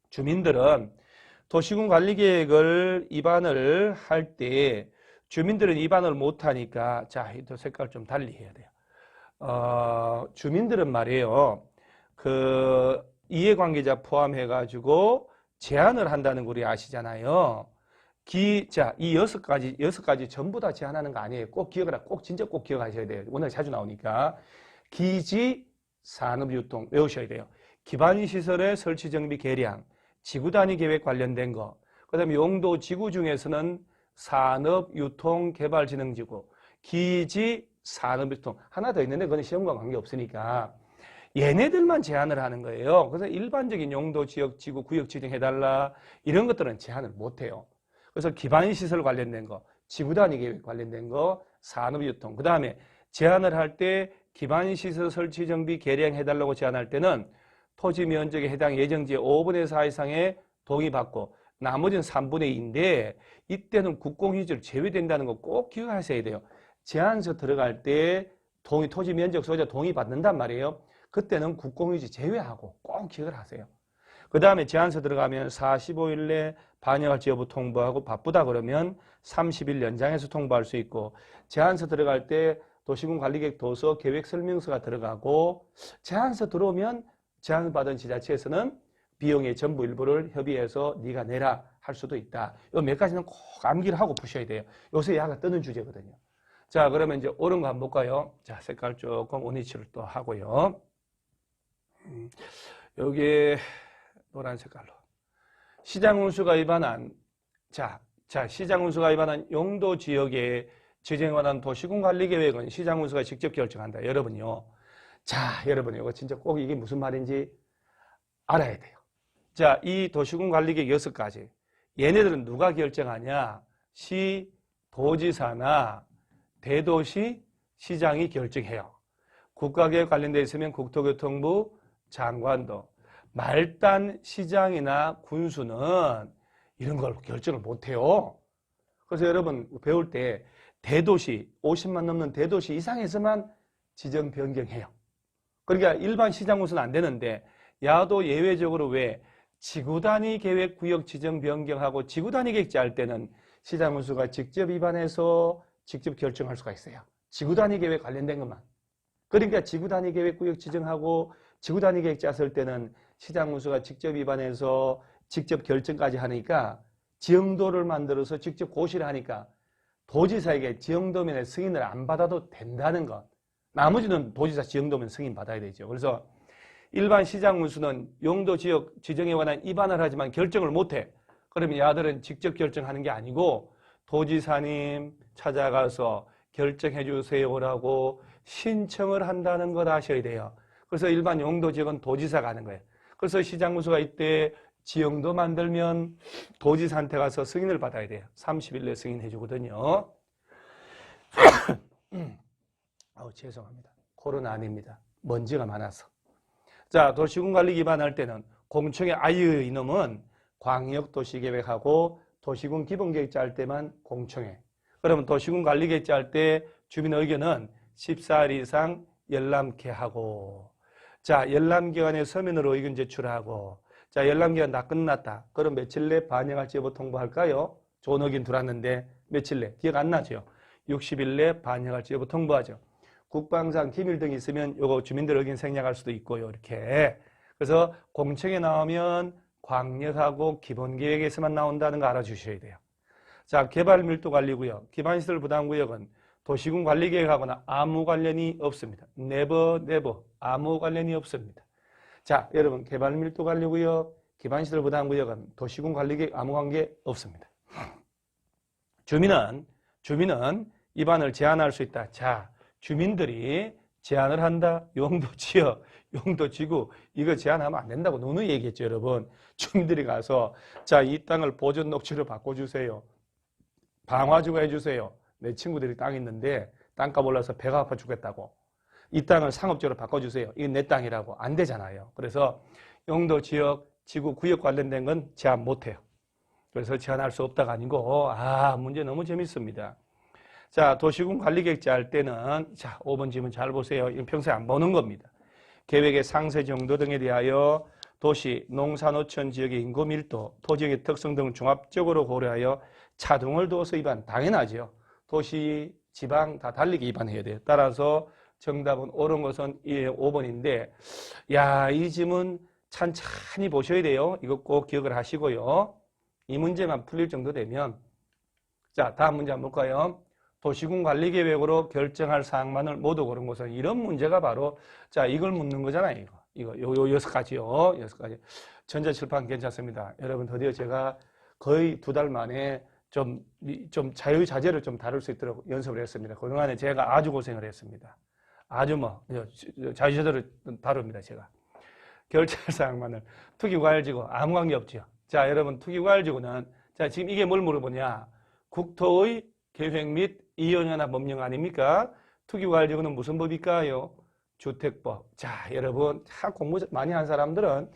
주민들은 도시군 관리계획을 입안을 할 때 주민들은 입안을 못하니까 자, 이 색깔 좀 달리 해야 돼요. 주민들은 말이에요. 그 이해관계자 포함해가지고 제안을 한다는 거 우리 아시잖아요. 자, 이 6가지 전부 다 제안하는 거 아니에요. 꼭 진짜 꼭 기억하셔야 돼요. 오늘 자주 나오니까. 기지, 산업유통 외우셔야 돼요. 기반시설의 설치 정비 개량, 지구단위 계획 관련된 거, 그 다음에 용도 지구 중에서는 산업유통개발진흥지구, 기지, 산업유통 하나 더 있는데 그건 시험과 관계없으니까 얘네들만 제한을 하는 거예요. 그래서 일반적인 용도, 지역, 지구, 구역 지정해달라 이런 것들은 제한을 못해요. 그래서 기반시설 관련된 거, 지구단위 계획 관련된 거, 산업유통 그 다음에 제한을 할 때 기반시설 설치 정비 개량해달라고 제한할 때는 토지 면적에 해당 예정지의 5분의 4 이상의 동의받고 나머지는 3분의 2인데 이때는 국공유지를 제외된다는 거 꼭 기억하셔야 돼요. 제한서 들어갈 때 토지 면적 소유자 동의받는단 말이에요. 그때는 국공유지 제외하고 꼭 기억을 하세요. 그 다음에 제안서 들어가면 45일 내 반영할지 여부 통보하고 바쁘다 그러면 30일 연장해서 통보할 수 있고 제안서 들어갈 때 도시군관리계획 도서 계획 설명서가 들어가고 제안서 들어오면 제안 받은 지자체에서는 비용의 전부 일부를 협의해서 네가 내라 할 수도 있다. 이 몇 가지는 꼭 암기를 하고 푸셔야 돼요. 요새 야가 뜨는 주제거든요. 자, 그러면 이제 옳은 거 한번 볼까요? 자, 색깔 조금 원위치를 또 하고요. 여기 노란 색깔로. 시장운수가 위반한, 시장운수가 위반한 용도 지역의 지정에 관한 도시군관리계획은 시장운수가 직접 결정한다. 여러분요. 자, 여러분 이거 진짜 꼭 이게 무슨 말인지 알아야 돼요. 자, 이 도시군관리계획 6가지. 얘네들은 누가 결정하냐? 시, 도지사나 대도시, 시장이 결정해요. 국가계획 관련돼 있으면 국토교통부 장관도. 말단 시장이나 군수는 이런 걸 결정을 못해요. 그래서 여러분 배울 때 대도시, 50만 넘는 대도시 이상에서만 지정 변경해요. 그러니까 일반 시장 군수는 안 되는데 야도 예외적으로 왜 지구단위 계획 구역 지정 변경하고 지구단위 계획 짤 때는 시장 군수가 직접 위반해서 직접 결정할 수가 있어요. 지구단위 계획 관련된 것만. 그러니까 지구단위 계획 구역 지정하고 지구단위 계획 짰을 때는 시장 군수가 직접 위반해서 직접 결정까지 하니까 지형도를 만들어서 직접 고시를 하니까 도지사에게 지형도면의 승인을 안 받아도 된다는 것. 나머지는 도지사 지형도면 승인 받아야 되죠. 그래서 일반 시장 군수는 용도 지역 지정에 관한 위반을 하지만 결정을 못해. 그러면 야들은 직접 결정하는 게 아니고 도지사님 찾아가서 결정해 주세요라고 신청을 한다는 걸 아셔야 돼요. 그래서 일반 용도 지역은 도지사가 하는 거예요. 그래서 시장 군수가 이때 지형도 만들면 도지사한테 가서 승인을 받아야 돼요. 30일 내에 승인해 주거든요. 죄송합니다. 코로나 아닙니다. 먼지가 많아서. 자, 도시군관리 기반할 때는 공청회 아유 이놈은 광역도시계획하고 도시군 기본계획 짤 때만 공청회. 그러면 도시군관리계획 짤 때 주민 의견은 14일 이상 열람케 하고, 자, 열람기간에 서면으로 의견 제출하고, 자, 열람기간 다 끝났다. 그럼 며칠 내 반영할지 여부 통보할까요? 좋은 의견 들어왔는데 며칠 내? 기억 안 나죠? 60일 내 반영할지 여부 통보하죠. 국방상 기밀 등이 있으면 요거 주민들 의견 생략할 수도 있고요. 이렇게. 그래서 공청회 나오면 광역하고 기본계획에서만 나온다는 거 알아주셔야 돼요. 자, 개발밀도관리구역, 기반시설 부담구역은 도시군 관리계획하거나 아무 관련이 없습니다. never 아무 관련이 없습니다. 자, 여러분 개발밀도관리구역, 기반시설 부담구역은 도시군 관리계획 아무 관계 없습니다. 주민은 위반을 제한할 수 있다. 자, 주민들이 제한을 한다. 용도지역, 용도지구 이거 제한하면 안 된다고 누누이 얘기했죠. 여러분 주민들이 가서 자, 이 땅을 보존 녹지로 바꿔주세요. 방화주거 해주세요. 내 친구들이 땅 있는데 땅값 올라서 배가 아파 죽겠다고. 이 땅을 상업지로 바꿔주세요. 이건 내 땅이라고. 안 되잖아요. 그래서 용도지역, 지구, 구역 관련된 건 제한 못해요. 그래서 제한할 수 없다가 아니고 문제 너무 재밌습니다. 자, 도시군 관리계획 짤 때는 자, 5번 질문 잘 보세요. 이건 평소에 안 보는 겁니다. 계획의 상세 정도 등에 대하여 도시, 농산어촌 지역의 인구 밀도, 토지역의 특성 등을 종합적으로 고려하여 차등을 두어서 위반. 당연하죠. 도시, 지방 다 달리게 위반해야 돼요. 따라서 정답은 옳은 것은 5번인데 야, 이 질문 찬찬히 보셔야 돼요. 이거 꼭 기억을 하시고요. 이 문제만 풀릴 정도 되면 자, 다음 문제 한번 볼까요? 도시군 관리계획으로 결정할 사항만을 모두 고른 것은 이런 문제가 바로 자, 이걸 묻는 거잖아요. 이거 6가지요. 6가지. 전자칠판 괜찮습니다. 여러분 드디어 제가 거의 2달 만에 좀 자유자재를 좀 다룰 수 있도록 연습을 했습니다. 그동안에 제가 아주 고생을 했습니다. 아주 자유자재를 다룹니다. 제가. 결정할 사항만을. 투기과열지구 아무 관계 없죠. 자, 여러분 투기과열지구는 자, 지금 이게 뭘 물어보냐. 국토의 계획 및 이용연합 법령 아닙니까? 투기과열지구는 무슨 법일까요? 주택법. 자, 여러분 공부 많이 한 사람들은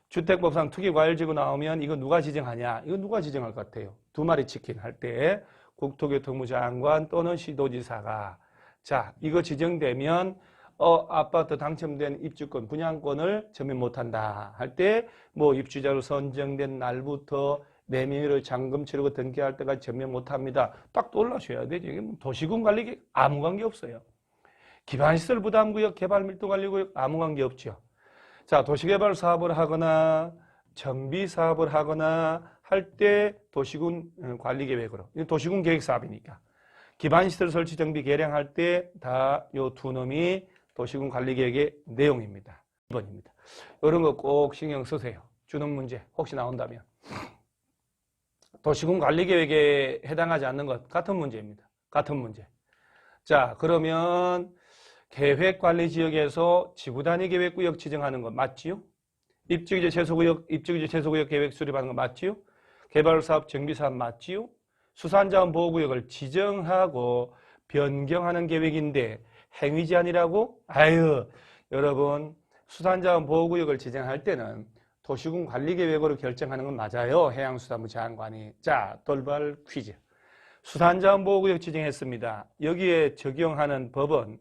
주택법상 투기과열지구 나오면 이거 누가 지정하냐? 이거 누가 지정할 것 같아요? 2마리 치킨 할 때 국토교통부 장관 또는 시도지사가 자, 이거 지정되면 아파트 당첨된 입주권, 분양권을 점유 못한다 할 때 뭐 입주자로 선정된 날부터 매매를 잔금 치르고 등기할 때까지 점유 못합니다. 딱 떠올라셔야 되죠. 이게 도시군 관리계획 아무 관계 없어요. 기반시설 부담구역, 개발밀도관리구역 아무 관계 없죠. 자, 도시개발 사업을 하거나 정비 사업을 하거나 할 때 도시군 관리계획으로, 도시군 계획사업이니까 기반시설 설치 정비 개량할 때 다 요 두 놈이 도시군 관리계획의 내용입니다. 2번입니다. 이런 거 꼭 신경 쓰세요. 주는 문제 혹시 나온다면. 도시군 관리계획에 해당하지 않는 것 같은 문제입니다. 같은 문제. 자, 그러면 계획관리지역에서 지구단위 계획구역 지정하는 거 맞지요? 입주기재 최소구역 계획 수립하는 거 맞지요? 개발사업 정비사업 맞지요? 수산자원 보호구역을 지정하고 변경하는 계획인데 행위제한이라고? 아유, 여러분 수산자원 보호구역을 지정할 때는 도시군 관리계획으로 결정하는 건 맞아요. 해양수산부 장관이. 자, 돌발 퀴즈. 수산자원 보호구역 지정했습니다. 여기에 적용하는 법은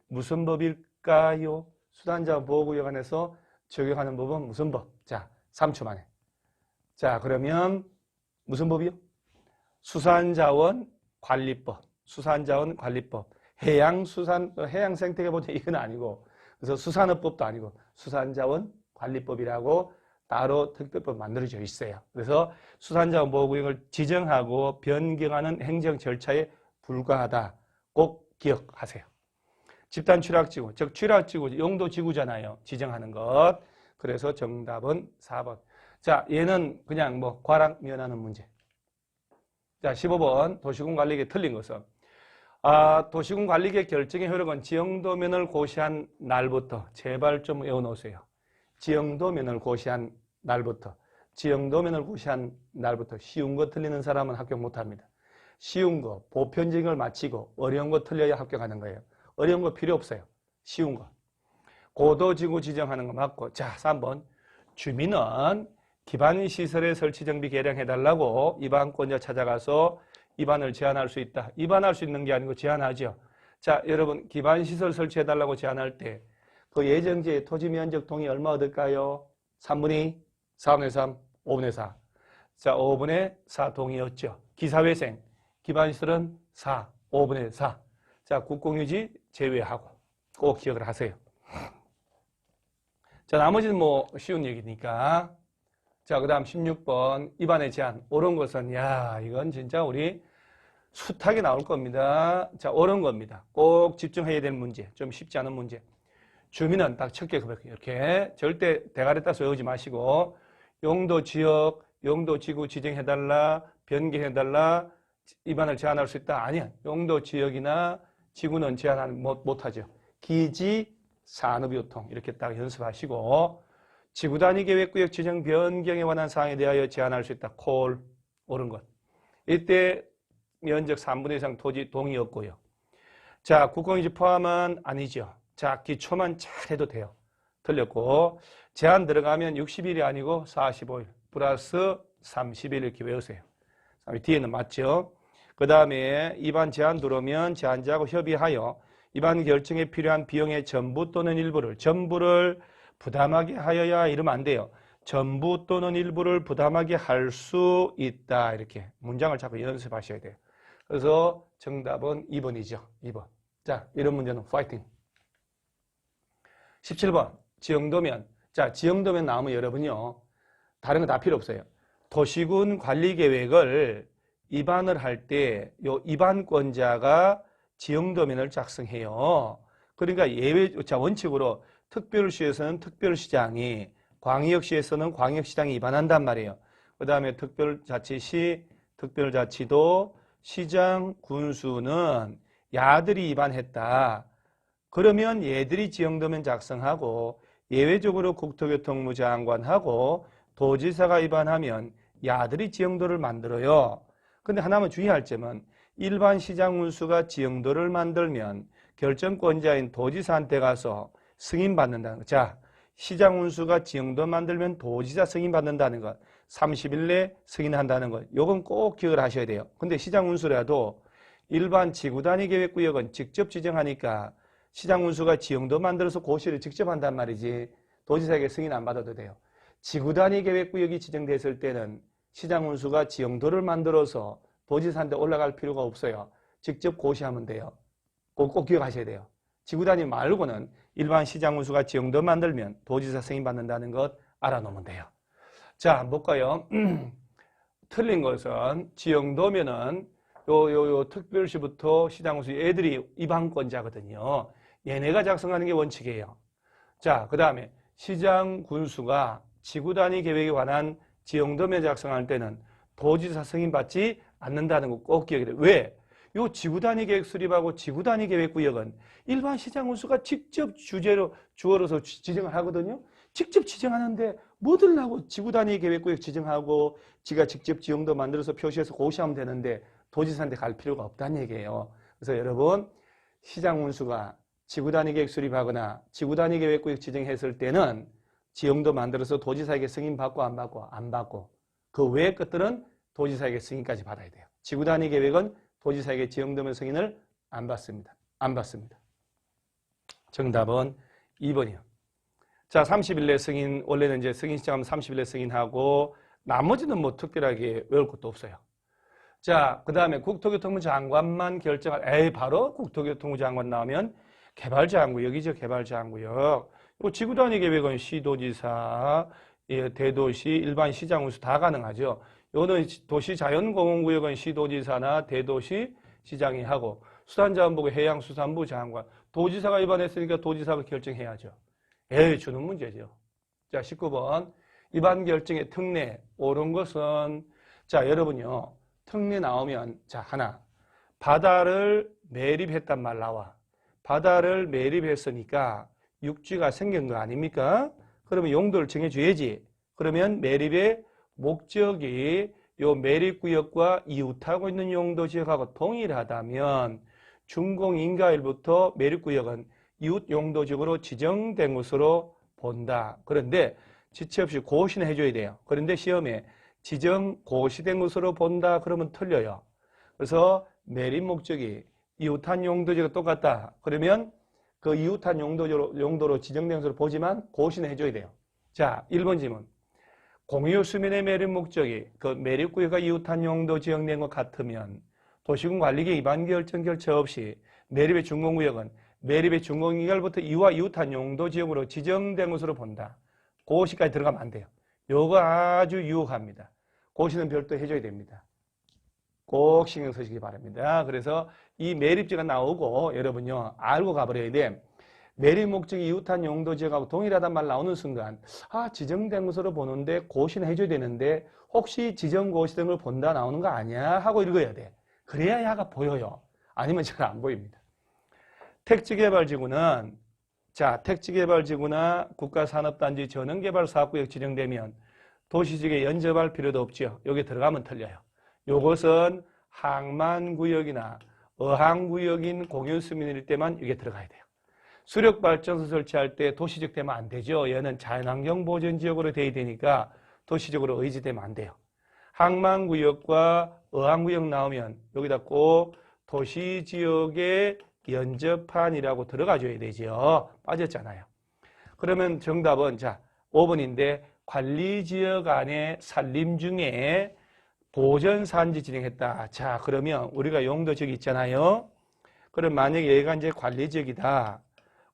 무슨 법일까요? 수산자원 보호구역 안에서 적용하는 법은 무슨 법? 자, 3초 만에. 자, 그러면 무슨 법이요? 수산자원관리법. 해양생태계보다 이건 아니고, 그래서 수산업법도 아니고 수산자원관리법이라고 따로 특별법 만들어져 있어요. 그래서 수산자원 보호구역을 지정하고 변경하는 행정 절차에 불과하다. 꼭 기억하세요. 집단 취락지구, 즉 취락지구, 용도지구잖아요. 지정하는 것. 그래서 정답은 4번. 자, 얘는 그냥 뭐 과락 면하는 문제. 자, 15번 도시군 관리계획 틀린 것은 도시군 관리계획 결정의 효력은 지형도면을 고시한 날부터, 제발 좀 외워놓으세요. 지형도면을 고시한 날부터. 쉬운 거 틀리는 사람은 합격 못합니다. 쉬운 거, 보편적인 걸 마치고 어려운 거 틀려야 합격하는 거예요. 어려운 거 필요 없어요. 쉬운 거. 고도지구 지정하는 거 맞고. 자, 3번. 주민은 기반시설의 설치 정비 개량해달라고 입안권자 찾아가서 입안을 제한할 수 있다. 입안할 수 있는 게 아니고 제한하죠. 자, 여러분 기반시설 설치해달라고 제한할 때 그 예정지의 토지 면적 동의 얼마 얻을까요? 3분의 2, 4분의 3, 5분의 4. 자, 5분의 4 동의였죠. 기사회생, 기반시설은 4, 5분의 4. 자, 국공유지 제외하고 꼭 기억을 하세요. 자, 나머지는 뭐 쉬운 얘기니까. 자, 그 다음 16번 입안의 제한. 옳은 것은 이건 진짜 우리 숱하게 나올 겁니다. 자, 옳은 겁니다. 꼭 집중해야 될 문제. 좀 쉽지 않은 문제. 주민은 딱 첫 개 이렇게 절대 대가리 따서 외우지 마시고 용도 지역, 용도 지구 지정해달라, 변경해달라, 입안을 제한할 수 있다. 아니야. 용도 지역이나 지구는 제한 못하죠. 기지, 산업유통 이렇게 딱 연습하시고 지구단위 계획구역 지정 변경에 관한 사항에 대하여 제한할 수 있다. 콜. 옳은 것. 이때 면적 3분의 2 이상 토지 동의였고요. 자, 국공유지 포함은 아니죠. 자, 기초만 잘 해도 돼요. 틀렸고 제한 들어가면 60일이 아니고 45일 플러스 30일 이렇게 외우세요. 뒤에는 맞죠. 그 다음에 입안 제한 들어오면 제한자하고 협의하여 입안 결정에 필요한 비용의 전부 또는 전부를 부담하게 하여야 이러면 안 돼요. 전부 또는 일부를 부담하게 할 수 있다. 이렇게 문장을 자꾸 연습하셔야 돼요. 그래서 정답은 2번이죠. 2번. 자, 이런 문제는 파이팅. 17번 지형도면. 자, 지형도면 나오면 여러분요. 다른 거 다 필요 없어요. 도시군 관리계획을 입안을 할 때 요 입안권자가 지형도면을 작성해요. 그러니까 원칙으로 특별시에서는 특별시장이, 광역시에서는 광역시장이 입안한단 말이에요. 그 다음에 특별자치시, 특별자치도, 시장, 군수는 야들이 입안했다. 그러면 얘들이 지형도면 작성하고 예외적으로 국토교통부 장관하고 도지사가 입안하면 야들이 지형도를 만들어요. 근데 하나만 주의할 점은 일반 시장 운수가 지형도를 만들면 결정권자인 도지사한테 가서 승인받는다는 거. 자, 시장 운수가 지형도 만들면 도지사 승인받는다는 것. 30일 내에 승인한다는 것. 요건 꼭 기억을 하셔야 돼요. 근데 시장 운수라도 일반 지구단위 계획구역은 직접 지정하니까 시장군수가 지형도 만들어서 고시를 직접 한단 말이지 도지사에게 승인 안 받아도 돼요. 지구단위 계획구역이 지정됐을 때는 시장군수가 지형도를 만들어서 도지사한테 올라갈 필요가 없어요. 직접 고시하면 돼요. 꼭 기억하셔야 돼요. 지구단위 말고는 일반 시장군수가 지형도 만들면 도지사 승인 받는다는 것 알아놓으면 돼요. 자, 볼까요? 틀린 것은 지형도면은 요 특별시부터 시장군수 애들이 입항권자거든요. 얘네가 작성하는 게 원칙이에요. 자, 그 다음에 시장군수가 지구단위 계획에 관한 지형도면 작성할 때는 도지사 승인 받지 않는다는 거 꼭 기억해야 돼요. 왜? 요 지구단위 계획 수립하고 지구단위 계획구역은 일반 시장군수가 직접 주어로서 지정을 하거든요. 직접 지정하는데 뭐들 하고 지구단위 계획구역 지정하고 지가 직접 지형도 만들어서 표시해서 고시하면 되는데 도지사한테 갈 필요가 없다는 얘기예요. 그래서 여러분 시장군수가 지구단위 계획 수립하거나 지구단위 계획구역 지정했을 때는 지형도 만들어서 도지사에게 승인 받고 안 받고 안 받고 그 외의 것들은 도지사에게 승인까지 받아야 돼요. 지구단위 계획은 도지사에게 지형도면 승인을 안 받습니다. 안 받습니다. 정답은 2번이요. 자, 30일 내 승인, 원래는 이제 승인 시작하면 30일 내 승인하고 나머지는 뭐 특별하게 외울 것도 없어요. 자, 그 다음에 국토교통부 장관만 결정할, 바로 국토교통부 장관 나오면 개발제한구역이죠, 개발제한구역. 지구단위 계획은 시도지사, 대도시, 일반 시장군수 다 가능하죠. 요거는 도시자연공원구역은 시도지사나 대도시 시장이 하고 수산자원부가 해양수산부 장관, 도지사가 위반했으니까 도지사가 결정해야죠. 주는 문제죠. 자, 19번 위반 결정의 특례 옳은 것은 자, 여러분요. 특례 나오면 자, 하나 바다를 매립했단 말 나와. 바다를 매립했으니까 육지가 생긴 거 아닙니까? 그러면 용도를 정해줘야지. 그러면 매립의 목적이 요 매립구역과 이웃하고 있는 용도지역하고 동일하다면 준공인가일부터 매립구역은 이웃 용도지역으로 지정된 것으로 본다. 그런데 지체 없이 고시는 해줘야 돼요. 그런데 시험에 지정 고시된 것으로 본다 그러면 틀려요. 그래서 매립 목적이 이웃한 용도지역과 똑같다. 그러면 그 이웃한 용도로 지정된 것으로 보지만 고시는 해줘야 돼요. 자, 1번 질문. 공유 수면의 매립 목적이 그 매립구역과 이웃한 용도 지정된 것 같으면 도시군 관리계 위반 결정 결체 없이 매립의 준공구역은 매립의 준공인가부터 이와 이웃한 용도 지역으로 지정된 것으로 본다. 고시까지 들어가면 안 돼요. 요거 아주 유효합니다. 고시는 별도 해줘야 됩니다. 꼭 신경 쓰시기 바랍니다. 그래서 이 매립지가 나오고 여러분요 알고 가버려야 돼. 매립 목적이 이웃한 용도 지역하고 동일하단 말 나오는 순간 지정된 것으로 보는데 고시는 해줘야 되는데 혹시 지정 고시된 걸 본다 나오는 거 아니야? 하고 읽어야 돼. 그래야 야가 보여요. 아니면 잘 안 보입니다. 택지개발지구는 자 택지개발지구나 국가산업단지 전원개발사업구역 지정되면 도시지역에 연접할 필요도 없죠. 여기 들어가면 틀려요. 요것은 항만구역이나 어항구역인 공유수민일 때만 이게 들어가야 돼요. 수력발전소 설치할 때 도시적 되면 안 되죠. 얘는 자연환경보전지역으로 돼야 되니까 도시적으로 의지되면 안 돼요. 항만구역과 어항구역 나오면 여기다 꼭 도시지역에 연접한이라고 들어가줘야 되죠. 빠졌잖아요. 그러면 정답은 자 5번인데 관리지역 안에 산림 중에 보전산지 진행했다. 자 그러면 우리가 용도지역 있잖아요. 그럼 만약에 여기가 이제 관리지역이다.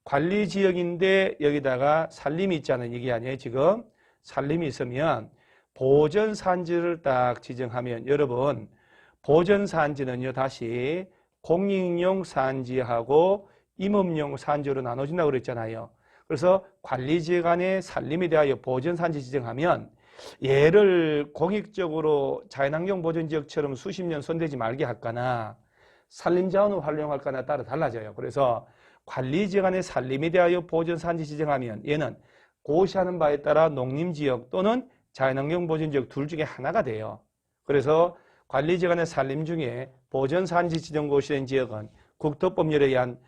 관리지역인데 여기다가 산림이 있잖아요. 이게 아니에요. 지금 산림이 있으면 보전산지를 딱 지정하면 여러분 보전산지는요. 다시 공익용 산지하고 임업용 산지로 나눠진다고 그랬잖아요. 그래서 관리지역 안에 산림에 대하여 보전산지 지정하면 얘를 공익적으로 자연환경 보전지역처럼 수십 년 손대지 말게 할까나 산림자원을 활용할까나 따라 달라져요. 그래서 관리지역 안에 산림에 대하여 보전산지 지정하면 얘는 고시하는 바에 따라 농림지역 또는 자연환경 보전지역 둘 중에 하나가 돼요. 그래서 관리지역 안에 산림 중에 보전산지 지정 고시된 지역은 국토법률에 의한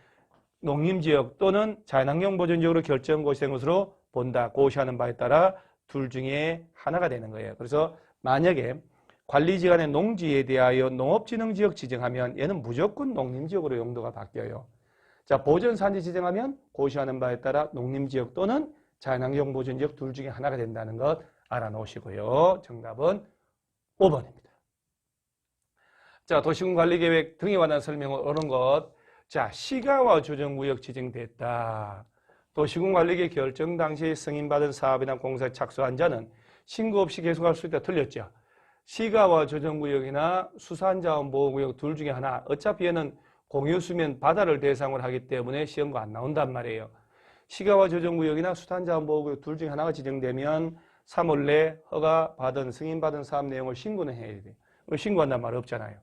농림지역 또는 자연환경 보전지역으로 결정 고시된 것으로 본다. 고시하는 바에 따라 둘 중에 하나가 되는 거예요. 그래서 만약에 관리지역 안에 농지에 대하여 농업진흥지역 지정하면 얘는 무조건 농림지역으로 용도가 바뀌어요. 자, 보전산지 지정하면 고시하는 바에 따라 농림지역 또는 자연환경보전지역 둘 중에 하나가 된다는 것 알아놓으시고요. 정답은 5번입니다. 자, 도시군관리계획 등에 관한 설명을 옳은 것. 자, 시가와 조정구역 지정됐다. 도시군관리계획 결정 당시 승인받은 사업이나 공사에 착수한 자는 신고 없이 계속할 수 있다. 틀렸죠. 시가와 조정구역이나 수산자원보호구역 둘 중에 하나. 어차피 얘는 공유수면 바다를 대상으로 하기 때문에 시험과 안 나온단 말이에요. 시가와 조정구역이나 수산자원보호구역 둘 중에 하나가 지정되면 3월 내 허가받은 승인받은 사업 내용을 신고는 해야 돼요. 신고한다는 말 없잖아요.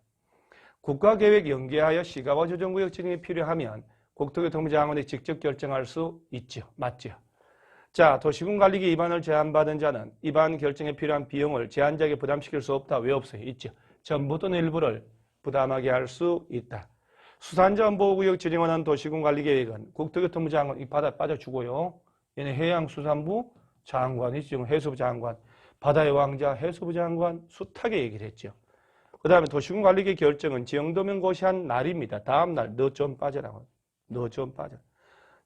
국가계획 연계하여 시가와 조정구역 지정이 필요하면 국토교통부 장관이 직접 결정할 수 있죠. 맞죠? 자, 도시군관리계 입안을 제한받은 자는 입안 결정에 필요한 비용을 제한자에게 부담시킬 수 없다. 왜 없어요? 있죠. 전부 또는 일부를 부담하게 할 수 있다. 수산자원보호구역 지정에 관한 도시군관리계획은 국토교통부 장관 이 바다 빠져주고요. 얘는 해양수산부 장관이 지금 해수부 장관, 바다의 왕자 해수부 장관 숱하게 얘기를 했죠. 그 다음에 도시군관리계획 결정은 지형도면 고시한 날입니다. 다음 날 너 좀 빠져라고. 너 좀 빠져.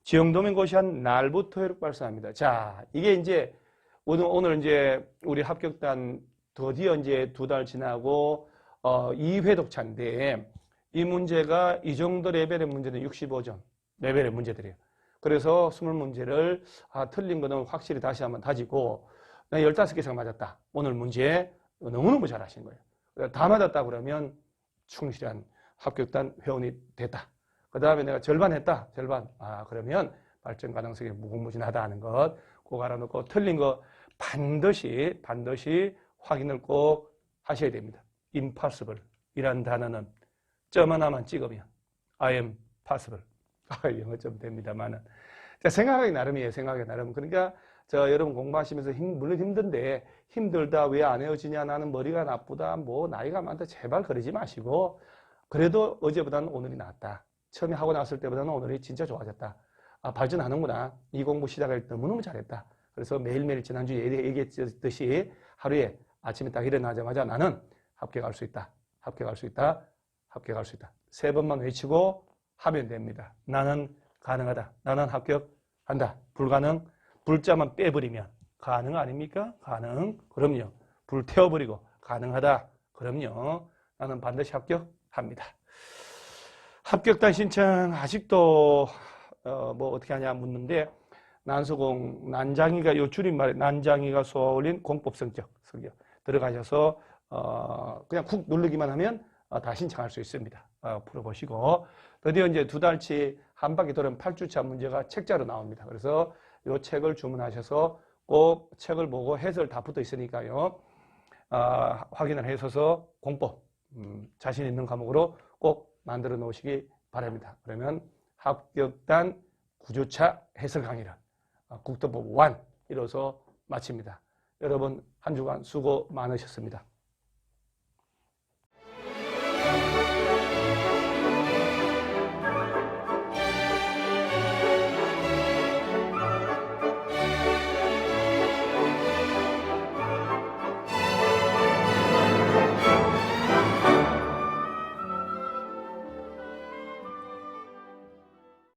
지형도면 고시한 날부터 효력 발생합니다. 자, 이게 이제 오늘 이제 우리 합격단 드디어 이제 2달 지나고 2회 독차인데 이 문제가 이 정도 레벨의 문제는 65점 레벨의 문제들이에요. 그래서 20문제를 틀린 거는 확실히 다시 한번 다지고 15개 이상 맞았다. 오늘 문제 너무너무 잘하신 거예요. 다 맞았다 그러면 충실한 합격단 회원이 됐다. 그 다음에 내가 절반 했다. 절반. 그러면 발전 가능성이 무궁무진하다 하는 것 꼭 알아놓고 틀린 거 반드시 확인을 꼭 하셔야 됩니다. impossible 이라는 단어는 점 하나만 찍으면 I am possible. 영어 좀 됩니다만은. 생각하기 나름이에요. 생각하기 나름. 그러니까 여러분 공부하시면서 물론 힘든데 힘들다 왜 안 헤어지냐 나는 머리가 나쁘다 뭐 나이가 많다 제발 그러지 마시고 그래도 어제보다는 오늘이 낫다. 처음에 하고 나왔을 때보다는 오늘이 진짜 좋아졌다. 발전하는구나. 이 공부 시작할 때 너무너무 잘했다. 그래서 매일매일 지난주에 얘기했듯이 하루에 아침에 딱 일어나자마자 나는 합격할 수 있다. 합격할 수 있다. 합격할 수 있다. 3번만 외치고 하면 됩니다. 나는 가능하다. 나는 합격한다. 불가능. 불자만 빼버리면 가능 아닙니까? 가능. 그럼요. 불 태워버리고 가능하다. 그럼요. 나는 반드시 합격합니다. 합격단 신청 아직도 뭐 어떻게 하냐 묻는데 난소공 난장이가 요 줄임말에 난장이가 쏘아올린 공법 성적 들어가셔서 그냥 쿡 누르기만 하면 다 신청할 수 있습니다. 풀어보시고 드디어 이제 2달치 한 바퀴 돌은 8주차 문제가 책자로 나옵니다. 그래서 이 책을 주문하셔서 꼭 책을 보고 해설 다 붙어 있으니까요. 확인을 해서서 공법 자신 있는 과목으로 꼭 만들어 놓으시기 바랍니다. 그러면 합격단 9주차 해설 강의를 국토법 1 이로써 마칩니다. 여러분 한 주간 수고 많으셨습니다.